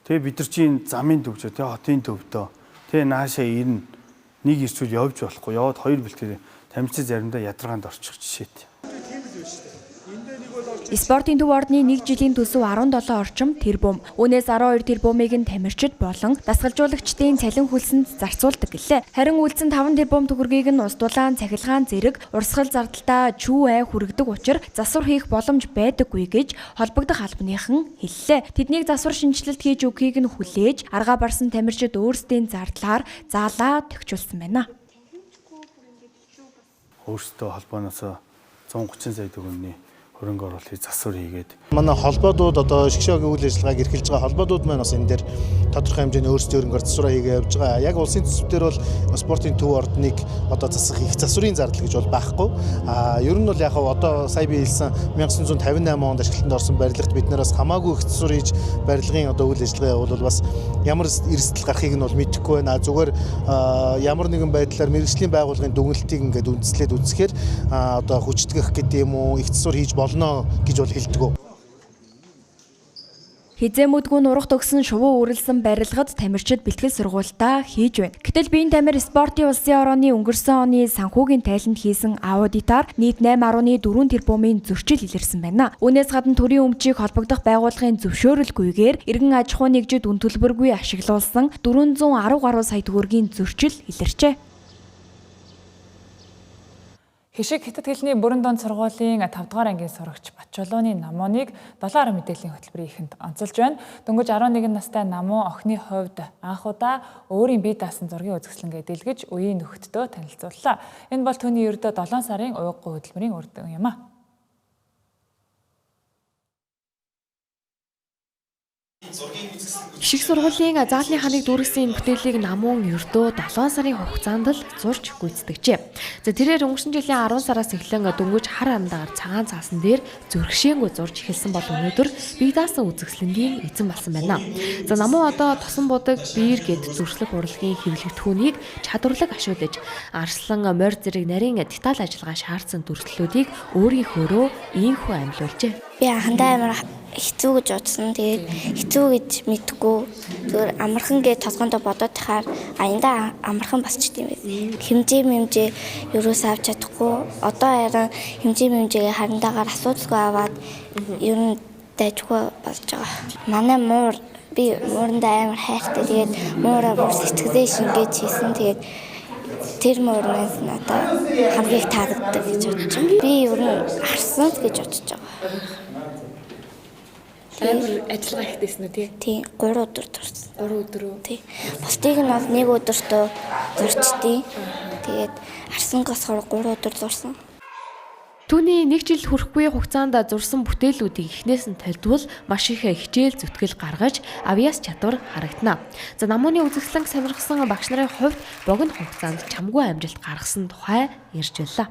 Тэгээ бид нар чинь замын төвчөө тэгээ хотын төвдөө тэгээ наашаа ирнэ нэг ирчүүд явж болохгүй. Яваад 2 бэлтгэл тамирчид заримдаа ядаргаанд орчих жишээтэй. Спортын төв ордны 1 жилийн төсөв 17 орчим тэрбум. Үүнээс 12 тэрбумыг нь тамирчид болон дасгалжуулагчдын цалин хөлсөнд зарцуулдаг гэлээ. Харин үлдсэн 5 тэрбум төгрөгийг нь ус дулаан, цахилгаан зэрэг урсгал зардалтаа чүү ай хүргэдэг учраас засвар хийх боломж байдаггүй гэж холбогдох албаныхан хэллээ. Тэднийг засвар шинжилэлт хийж өгөхийг нь хүлээж, аргаа барсан тамирчид өөрсдийн зардлаар заалаа төгчүүлсэн байна. Өөрсдөө холбооноос 130 сая төгрөгийн хөрөнгө оруулалтыг засвар хийгээд манай холбоодууд одоо шгшөөгийн үйл ажиллагааг эрхэлж байгаа холбоодууд маань бас энэ дээр тодорхой хэмжээний өөрсдийн хөрөнгөөр засвараа хийгээ явж байгаа. Яг улсын төсвөр бол спортын төв ордныг одоо засах их засварын зардал гэж бол байхгүй. Ер нь бол яг одоо сая би хэлсэн 1958 онд ашиглалтанд орсон барилгад бид нараас хамаагүй их засвар хийж барилгын одоо үйл ажиллагаа явуул бас ямар эрсдэл гарахыг нь бол мэдэхгүй байна. Зүгээр ямар нэгэн байдлаар мэргэжлийн байгууллагын дүгнэлтийг ингээд үндэслээд үзэхээр одоо хүчтгэх гэдэг юм уу их засвар хийж болно гэж бол хэлдэг. Хизээмүүдгүй нурах төгсөн шувуу үрэлсэн барилгад тамирчид бэлтгэл сургуультаа хийж байна. Гэтэл биеийн тамир спортын улсын орооны өнгөрсөн оны санхүүгийн тайланд хийсэн аудитаар нийт 8.4 тэрбумын зөрчил илэрсэн байна. Үүнээс гадна төрийн өмчийг холбогдох байгууллагын зөвшөөрөлгүйгээр иргэн аж ахуй нэгжид үн төлбөргүй ашиглуулсан 410 гаруй сая төгрөгийн зөрчил илэрчээ. Хишиг хятад хэлний бүрэн донд сургуулийн 5 дугаар ангийн сурагч Батчулууны Намууныг 7 мэдээллийн хөтөлбөрийн ихэнд онцолж байна. Дөнгөж 11 настай Намуу охины хувьд анх удаа өөрийн бие даасан зургийн үзэсгэлэнгээ дэлгэж үеийн нөхөддөө танилцууллаа. Энэ бол түүний ердөө 7 сарын уйггүй хөтөлбөрийн үр дүн юм а. Хишиг сургуулийн заалны ханыг дүүргэсэн бүтээлийг Намуун ердөө 7 сарын хугацаанд л зурж гүйцэтгэжээ. За тэрээр өнгөрсөн жилийн 10 сараас эхлэн дөнгөж хар амдаар цагаан цаасан дээр зөргшээнгүй зурж эхэлсэн бол өнөөдөр бие даасан үзэсгэлэнгийн эзэн болсон байна. За Намуу одоо тосон будаг биер гэд зуршлах урлагийн хэвлэгдэхүүнийг чадварлаг ашиглаж арслан морь зэрэг нарийн деталь ажиллагаа шаардсан дүрслэлүүдийг өөрийнхөөрөө ийхүү амьлуулжээ. Би анхандаа амар хэцүү гэж бодсон. Тэгээд хэцүү гэж мэдгүй. Зүгээр амархан гэж толгоондоо бодоод тахаар аяндаа амархан басчихдээ юм. Хэмжээ юусаа авч чадахгүй. Одоо харин хэмжээгээ харандаагаар асуудалгүй аваад ер нь дайжгүй болж байгаа. Манай муур би муурандаа амар хайртай. Тэгээд муураа бүр сэтгэлээ шингээж хийсэн. Тэгээд тэр муурнаас надад хамгийн их таалагддаг гэж бодож байна. Би ер нь харсан гэж бодож байгаа. Амар ажиллагаа хийсэн үү тий? Тий, 3 өдөр дурсан. 3 өдөр үү? Тий. Бусдыг нь бол 1 өдөртөө зурчдیں۔ Тэгээд харсангаас 3 өдөр зурсан. Түүний 1 жил хүрэхгүй хугацаанд зурсан бүтээлүүдийг эхнээс нь тольдвол маш их хичээл зүтгэл гаргаж авьяас чадвар харагдана. За Намууны үзэсгэлэнг сонирхсан багш нарын хувьд богино хугацаанд чамгүй амжилт гаргасан тухай ярьж байлаа.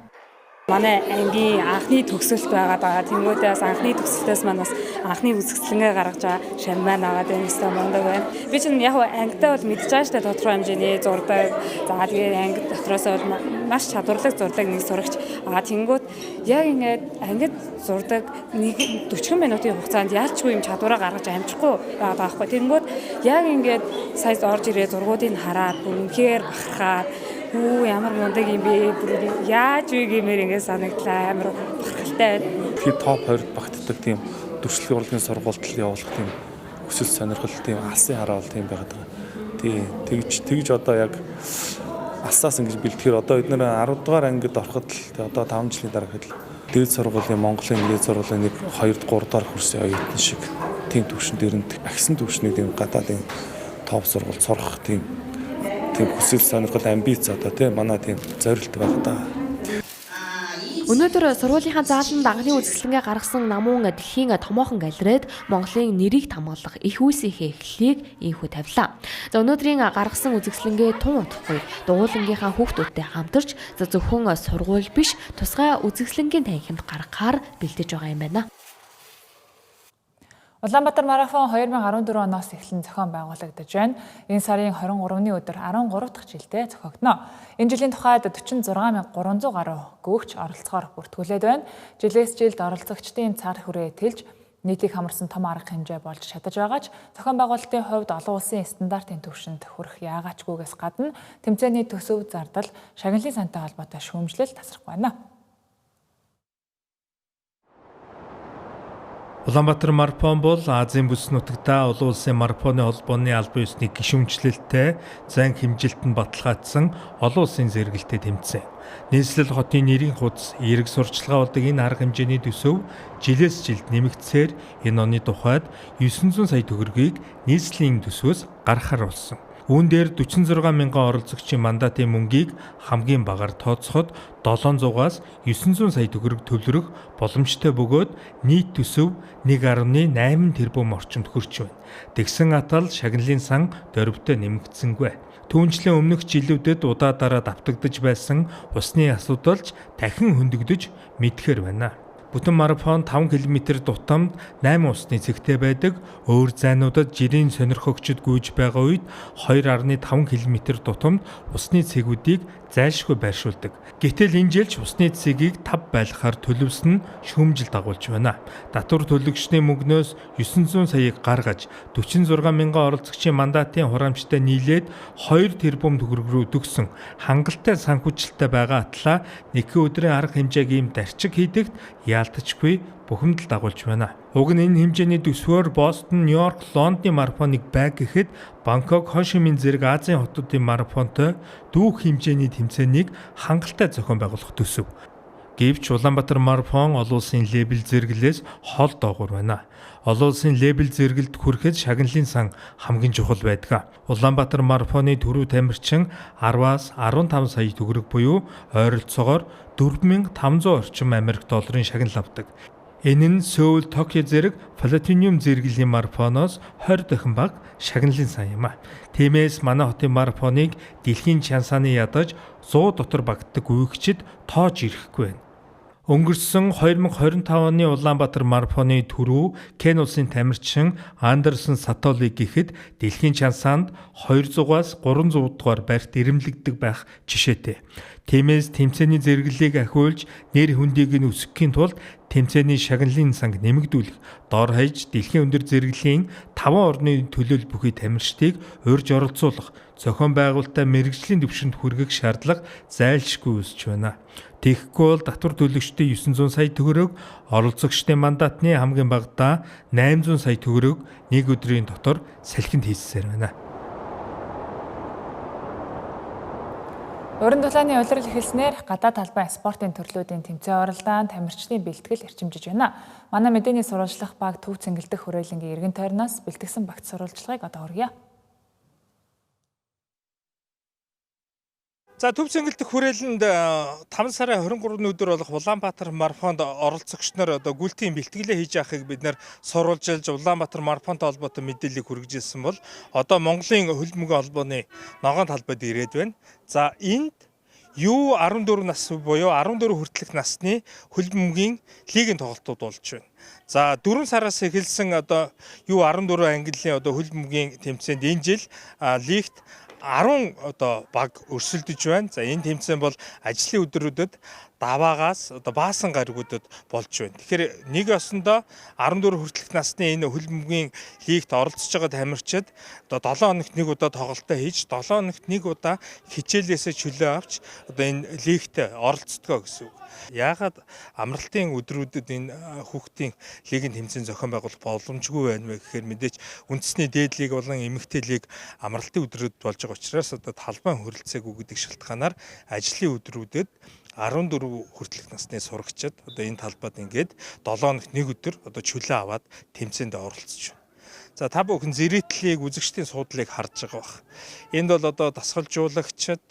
Манай ангийн анхны төгсөлт байгаад байгаа. Тэнгүүдээс анхны төгсөлтөөс маань бас анхны үзэсгэлэнгээ гаргаж байгаа шам маань аваад энэ өстө мондог байна. Би чинь яг ангидаа бол мэдж байгаа штэ тодорхой хэмжээний зурдаг. За тэгээд анги дотроос бол маш чадварлаг зурдаг нэг сурагч. Тэнгүүд яг ингээд ангид зурдаг нэг 40 минутын хугацаанд яалчгүй юм чадвараа гаргаж амжихгүй байгаа байхгүй. Тэнгүүд яг ингээд сая орж ирээ зургуудыг хараад үнэхээр бахархаад ямар мундаг юм бэ? Яаж вэ гэмээр ингэ санагдлаа. Амар бахархалтай байна. Тэгэхээр топ 20-д багтдаг тийм дүрслэлийн урлагийн сургуульд явуулах тийм өсөл сонирхол тийм алсын хараал тийм байгаад байгаа. Тэгж одоо яг алсаас ингэж бэлтгэхээр одоо бид нэр 10 дугаар ангид ороход л одоо 5 жилийн дараа хэд дээд сургуулийн Монголын дээд сургуулийн 1 2 3 дахь курсын оюутан шиг тийм төвшин дээрнд агсан төвшнийг тийм гадаадын топ сургууль сурах тийм хүсэл сонирхол амбиц одоо тийм манай тийм зорилт байгаа даа. Өнөөдөр сургуулийнхаа зааланд анхны үзэсгэлэнгээ гаргасан Намуун дэлхийн томоохон галерейд Монголын нэрийг хамгаалах их үүсийнхээ эхлэлийг ийхүү тавилаа. За өнөөдрийн гаргасан үзэсгэлэнгээ тун удахгүй дугуулангийнхаа хүүхдүүдтэй хамтарч зөвхөн сургууль биш тусгай үзэсгэлэнгийн танхимд гаргахаар бэлдэж байгаа юм байна. Улаанбаатар марафон 2014 оноос эхлэн зохион байгуулагдаж байна. Энэ сарын 23-ны өдөр 13 дахь жилдээ зохиогдно. Энэ жилийн тухайд 46300 гаруй гүйгч оролцохоор бүртгүүлээд байна. Жилээс жилд оролцогчдын цар хүрээ тэлж нийтийг хамарсан том арга хэмжээ болж чадаж байгаа ч зохион байгуулалтын хувьд олон улсын стандартын түвшинд хүрэх яагаачгүйгээс гадна тэмцээний төсөв зардал, шагналын сантай холбоотой шүүмжлэл тасрахгүй байна. Улаанбаатар марафон бол Азийн бүс нутагта олон улсын марафоны холбооны албан ёсны гишүүнчлэлтэй зан хэмжилтэнд баталгаажсан олон улсын зэрэгэлтэй тэмцээн. Нийслэл хотын нэрийн хуудас эерэг сурчлагаа болдог энэ арга хэмжээний төсөв жилээс жилд нэмэгдсээр энэ оны тухайд 900 сая төгрөгийг нийслэлийн төсвөөс гаргахаар болсон. Үүн дээр 46 мянган оролцогчийн мандатын мөнгийг хамгийн багаар тооцоход 700-аас 900 сая төгрөг төвлөрөх боломжтой бөгөөд нийт төсөв 1.8 тэрбум орчимд хүрч байна. Тэгсэн атал шагналын сан дөрвтэй нэмэгдсэнгүй. Түүнчлэн өмнөх жилүүдэд удаадараа давтагдж байсан усны асуудалч дахин хөндөгдөж мэдхээр байна. Бүтэн марафон 5 км тутамд 8 усны цэгтэй байдаг. Өөр зайнуудад жирийн сонирхогчд гүйж байгаа үед 2.5 км тутамд усны цэгүүдийг зайлшгүй байршуулдаг. Гэтэл энэ жилч усны цэгийг 5 байлгахаар төлөвлөсөн нь шүүмжил дагуулж байна. Татвар төлөгчдийн мөнгнөөс 900 саяыг гаргаж 46 мянган оролцогчийн мандатын хураамжтай нийлээд 2 тэрбум төгрөг рүү төгсөн хангалттай санхүүжилттэй байгаа атлаа нэгэн өдрийн арга хэмжээг ийм дарчиг хийдэгт яалтчгүй бухимдал дагуулж байна. Уг нь энэ хэмжээний төсвөөр Бостон, Нью-Йорк, Лондонын марафоныг байг гэхэд Бангкок, Хошимин зэрэг Азийн хотуудын марафонтой дүүх хэмжээний тэмцээнийг хангалттай зохион байгуулах төсөв. Гэвч Улаанбаатар марафон олон улсын лейбл зэрэглээс хол доогуур байна. Олон улсын лейбл зэрэгэлд хүрэхэд шагналын сан хамгийн чухал байдаг. Улаанбаатар марафоны түрүү тамирчин 10-аас 15 сая төгрөг буюу ойролцоогоор 4500 орчим Америк долларын шагнал авдаг. Энэ нь Сөүл, Токио зэрэг платинум зэрэглэлийн марафоноос 20 дахин бага шагналын сан юм а. Тиймээс манай хотын марафоныг дэлхийн чансааны ядаж 100 дотор багтдаг үегчид тоож ирэхгүй байна. Өнгөрсөн 2025 оны Улаанбаатар марафоны түрүү Кен улсын тамирчин Андерсон Сатоли гэхэд дэлхийн чансаанд 200-аас 300 дугаар барьт ирэмлэгддэг байх жишээтэй. Тиймээс тэмцээний зэрэглэлийг ахиулж нэр хүндийг нь өсгөхийн тулд тэмцээний шагналын санг нэмэгдүүлэх, дор хаяж дэлхийн өндөр зэрэглэлийн 5 орны төлөөл бүхий тамирчдыг урьж оролцуулах, зохион байгуулалтаа мэрэгжлийн түвшинд хүргэх шаардлага зайлшгүй үүсэж байна. Тэгэхгүй бол татвар төлөгчдийн 900 сая төгрөг, оролцогчдын мандатны хамгийн багадаа 800 сая төгрөг нэг өдрийн дотор салхинд хийсээр байна. Уран дулааны улирал эхэлснээр гадаад талбай спортын төрлүүдийн тэмцээн оролдоон тамирчдын бэлтгэл эрчимжиж байна. Манай мэдээний сурвалжлах баг төв цэнгэлдэх хүрээлэнгийн эргэн тойрноос бэлтгэсэн багц сурвалжлагыг одоо хүргье. За төв цэнгэлдэх хүрээлэнд 5 сарын 23-ны өдөр болох Улаанбаатар марафонд оролцогч нар одоо гүйлтийн бэлтгэлээ хийж явахыг бид нэр сурвалжилж Улаанбаатар марафонтой холбоотой мэдээллийг хүргэжсэн бол одоо Монголын хөлбөмбөгийн холбооны ногоон талбайд ирээд байна. За энд U14 нас буюу 14 хүртэлх насны хөлбөмбөгийн лигийн тоглолтууд болж байна. За 4 сараас эхэлсэн одоо U14 ангиллын одоо хөлбөмбөгийн тэмцээнд энэ жил лигт 10 одоо баг өрсөлдөж байна. За энэ тэмцээн бол ажлын өдрүүдэд даваагаас одоо баасан гаригуудад болж байна. Тэгэхээр нэг ёсондоо 14 хүртэлх насны энэ хөлбөмбөгийн лигт оролцож байгаа тамирчид одоо 7 хоногт нэг удаа тоглолтоо хийж 7 хоногт нэг удаа хичээлээсээ чөлөө авч одоо энэ лигт оролцдгоо гэсэн үг. Яагаад амралтын өдрүүдэд энэ хүүхдийн лигийн тэмцээн зохион байгуулах боломжгүй байна вэ гэхээр мэдээч үндэсний дээд лиг болон эмэгтэй лиг амралтын өдрүүд болж байгаа учраас одоо талбайн хөрөлцөөгүй гэдэг шалтгаанаар ажлын өдрүүдэд 14 хүртэлх насны сурагчид одоо энэ талбайд ингээд 7 хоногт нэг өдөр одоо чөлөө аваад тэмцээнд оролцож байна. За та бүхэн зэрэглэлийг үзэгчдийн суудлыг харж байгаа бах. Энд бол одоо дасгалжуулагчид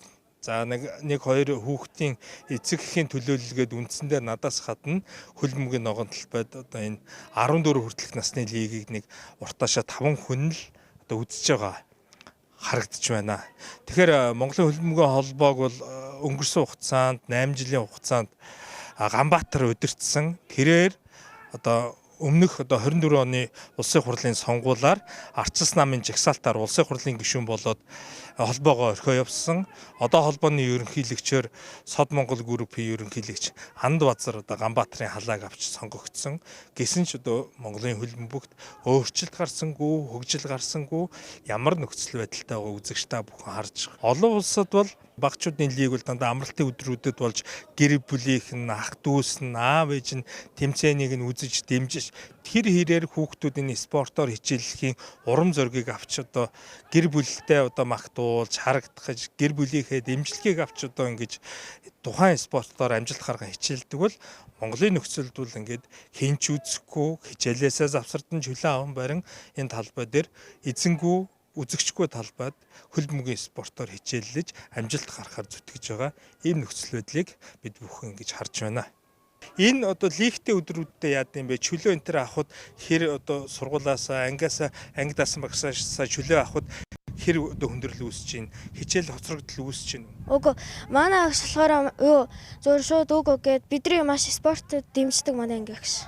за нэг хоёр хүүхдийн эцэг эхийн төлөөлөлгээд үндсэндээ надаас гадна хөлбөмбөгийн ногоон талбайд одоо энэ 14 хүртэлх насны лигийг нэг уртаашаа 5 хүн л одоо үзэж байгаа харагдаж байна. Тэгэхээр Монголын хөлбөмбөгийн холбоог бол өнгөрсөн хугацаанд 8 жилийн хугацаанд Ганбаатар удирдсан. Тэрээр одоо өмнөх одоо 24 оны улсын хурлын сонгуулиар Арчилс намын жагсаалтаар улсын хурлын гишүүн болоод холбоогоо орхио явсан. Одоо холбооны ерөнхийлөгчөөр Сод Монгол группийн ерөнхийлөгч Анд Базар одоо Ганбаатарын халааг авч сонгогдсон. Гэсэн ч одоо Монголын хөлбөмбөгт өөрчлөлт гарсангүй, хөгжил гарсангүй ямар нөхцөл байдалтай байгаа үзэгч та бүхэн харж байгаа. Олон улсад бол багчуудын лиг бол дандаа амралтын өдрүүдэд болж гэр бүлийнхэн, ах дүүс нь, аав ээж нь тэмцээнийг нь үзэж дэмжиж тэр хэрээр хүүхдүүдийн спортоор хичээллэхийн урам зориг авч одоо гэр бүлтэй одоо магтуулж харагдах, гэр бүлийнхээ дэмжлэгийг авч одоо ингэж тухайн спортоор амжилт гарган хичээлдэг бол Монголын нөхцөлд бол ингээд хинч үзэхгүй хичээлээсээ завсардан чөлөө аван барин энэ талбай дээр эзэнгүү үзэгчгүй талбайд хөлбөмбөгийн спортоор хичээллэж амжилт гаргахаар зүтгэж байгаа ийм нөхцөл байдлыг бид бүхэн ингэж харж байна. Энэ одоо лигтэй өдрүүдэд яад юм бэ? Чөлөө энтер авахд хэр одоо сургуулаасаа, анги даасан багсаасаа чөлөө авахд хэр одоо хүндрэл үүсэж байна? Хичээл хоцрогдол үүсэж байна уу? Үгүй. Манай агш болохоор зөв шууд үгүй гээд бидний маш спортод дэмждэг манай анги агш.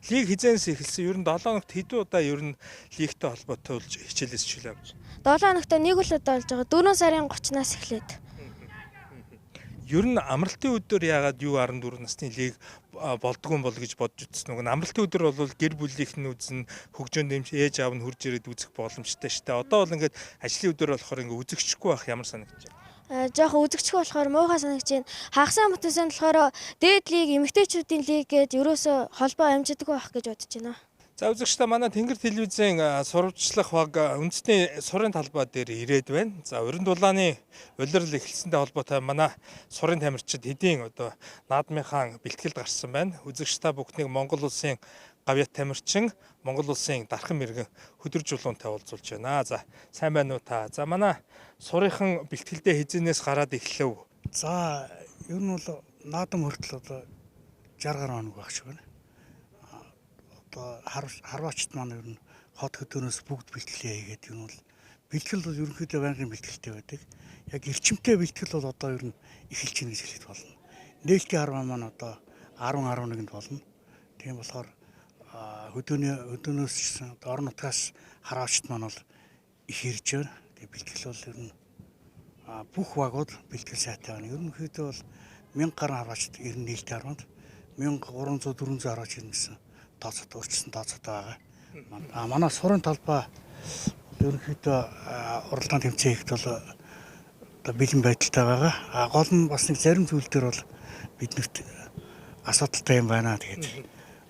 Лиг хизээс эхэлсэн. Ер нь 7 хоногт хэдэн удаа ер нь лигтэй холбоотой болж хичээлээс чөлөө авч байна? 7 хоногт нэг л удаа болж байгаа. 4 сарын 30-наас эхлээд. Ер нь амралтын өдөр яагаад U14 насны лиг болдгоо бол гэж бодож үзсэн үг. Амралтын өдөр бол гэр бүлийнх нь үзэн хөгжөөнд дэмж ээж аав нь хурж ирээд үзэх боломжтой шүү дээ. Одоо бол ингээд ажлын өдөр болохоор ингээд үзэгчгүй байх ямар санагдаж байна? Жохон үзэгчгүй болохоор муухай санагдаж байна. Хагасаа бүтээсэн болохоор дээд лиг, эмэгтэйчүүдийн лиг гээд ерөөсө холбоо амжидаггүй байх гэж бодож байна. За үзэгчдээ манай Тэнгэр телевизийн сурвалжлах баг үндэсний сурын талбай дээр ирээд байна. За уран дулааны улирал эхэлсэнтэй холбоотой манай сурын тамирчид хэдийн одоо наадмынхаа бэлтгэлд гарсан байна. Үзэгчдээ бүхнийг Монгол улсын гавьяат тамирчин, Монгол улсын дархан мэрэгэн хөдөржүүлүүнтэй уулзуулж байна. За сайн байна уу та? За манай сурынхан бэлтгэлдээ хизэнээс гараад эхлэв. За ер нь бол наадам хүртэл одоо 60 гаруй хоног байх шиг байна. Харваачт маань ер нь хот хөдөөнөөс бүгд бэлтгэлээ хийгээд юм бол бэлтгэл бол ерөнхийдөө байнгын бэлтгэлтэй байдаг. Яг эрчимтэй бэлтгэл бол одоо ер нь эхэлж байна гэж хэлээд болно. Нээлтийн харваа маань одоо 10-11-нд болно. Тийм болохоор хөдөөнөөс орон нутгаас харваачт маань бол их ирж байна. Тэгээ бэлтгэл бол ер нь бүх багууд бэлтгэл сайтай байна. Ерөнхийдөө бол 1000 гаруй харваачт ер нь нээлтийн харваанд 1300-400 харваач ирсэн. Тооцоод өөрчлөсөн тооцоотой байгаа. Манай сурын талбай ерөнхийдөө уралдаан тэмцээн хийхэд бол одоо бэлэн байдалтай байгаа. Гол нь бас нэг зарим зүйл дээр бол биднэрт асуудалтай юм байна. Тэгээд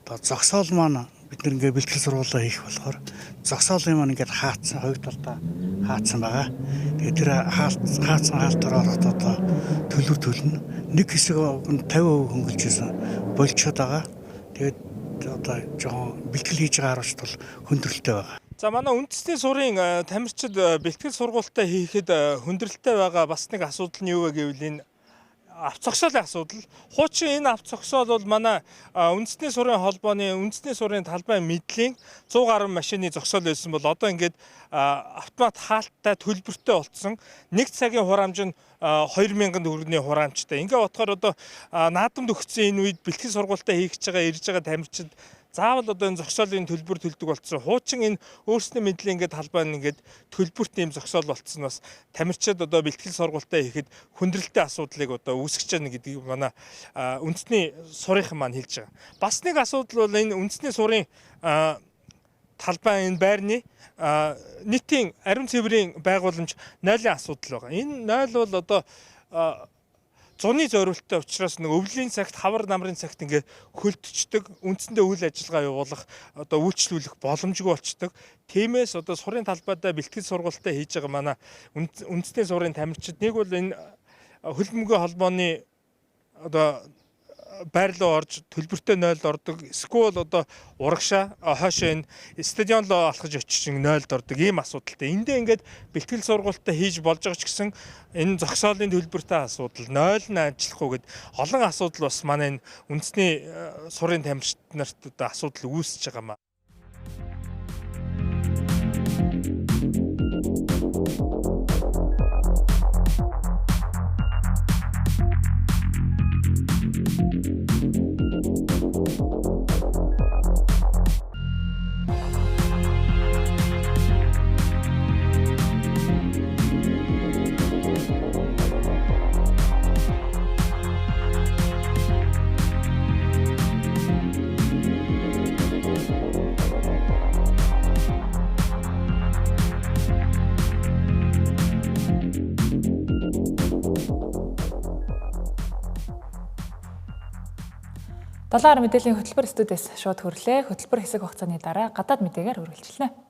одоо зогсоол маань бид нэг ингээ бэлтгэл сургуулаа хийх болохоор зогсоолын маань ингээд хаацсан, хоёр талдаа хаацсан байгаа. Тэгээд тэр хаацсан хаалтаар ороод одоо төлбөр төлнө. Нэг хэсэг 50% хөнгөлжсэн болчиход байгаа. Тэгээд одоо жоохон бэлтгэл хийж байгаа харуулт бол хүндрэлтэй байгаа. За манай үндэсний сурын тамирчид бэлтгэл сургуультай хийхэд хүндрэлтэй байгаа бас нэг асуудал нь юу вэ гэвэл энэ авч зогсоолын асуудал. Хуучин энэ авч зогсоол бол манай үндэсний сурын холбооны үндэсний сурын талбай мэдлийн 100 гаруй машины зогсоол байсан бол одоо ингээд автомат хаалттай төлбөртэй болцсон. Нэг цагийн хураамж нь 2000 төгрөгийн хураамжтай. Ингээ бодохоор одоо наадамд өгсөн энэ үед бэлтгэл сургуультай хийх гэж байгаа ирж байгаа тамирчид заавал одоо энэ зогсоолын төлбөр төлдөг болсон. Хуучин энэ өөрсдөө мэдлийн ингээд талбай нь ингээд төлбөрт ийм зогсоол болцсон бас тамирчид одоо бэлтгэл сургуультай хийхэд хүндрэлтэй асуудлыг одоо үүсгэж байна гэдгийг манай үндэсний сурынхан маань хэлж байгаа. Бас нэг асуудал бол энэ үндэсний сурын талбай энэ байрны нийтийн ариун цэврийн байгууламж нойлын асуудал байгаа. Энэ нойл бол одоо зуны зориулттай учраас нэг өвлийн цагт хавар намрын цагт ингээ хөлдчихдөг, үндсэндээ үйл ажиллагаа явуулах одоо үйлчлүүлэх боломжгүй болчдөг. Тиймээс одоо сурын талбайдаа бэлтгэл сургуультай хийж байгаа манай үндэсний сурын тамирчид нэг бол энэ хөлбөмбөгийн холбооны одоо байрлал орж төлбөртэй нойлд ордог. Эсвэл одоо урагшаа хойшоо энэ стадион руу алхаж очиж нойлд ордог ийм асуудалтай. Эндээ ингээд бэлтгэл сургуультай хийж болж байгаа ч гэсэн энэ зогсоолын төлбөртэй асуудал, нойл нь ажиллахгүй гэд олон асуудал бас манай энэ үндэсний сурын тамирчид нарт одоо асуудал үүсэж байгаа юм. Долоор мэдээллийн хөтөлбөр студиэс шууд хөрлөө. Хөтөлбөр хэсэг хугацааны дараа гадаад мэдээгээр үргэлжлэнэ.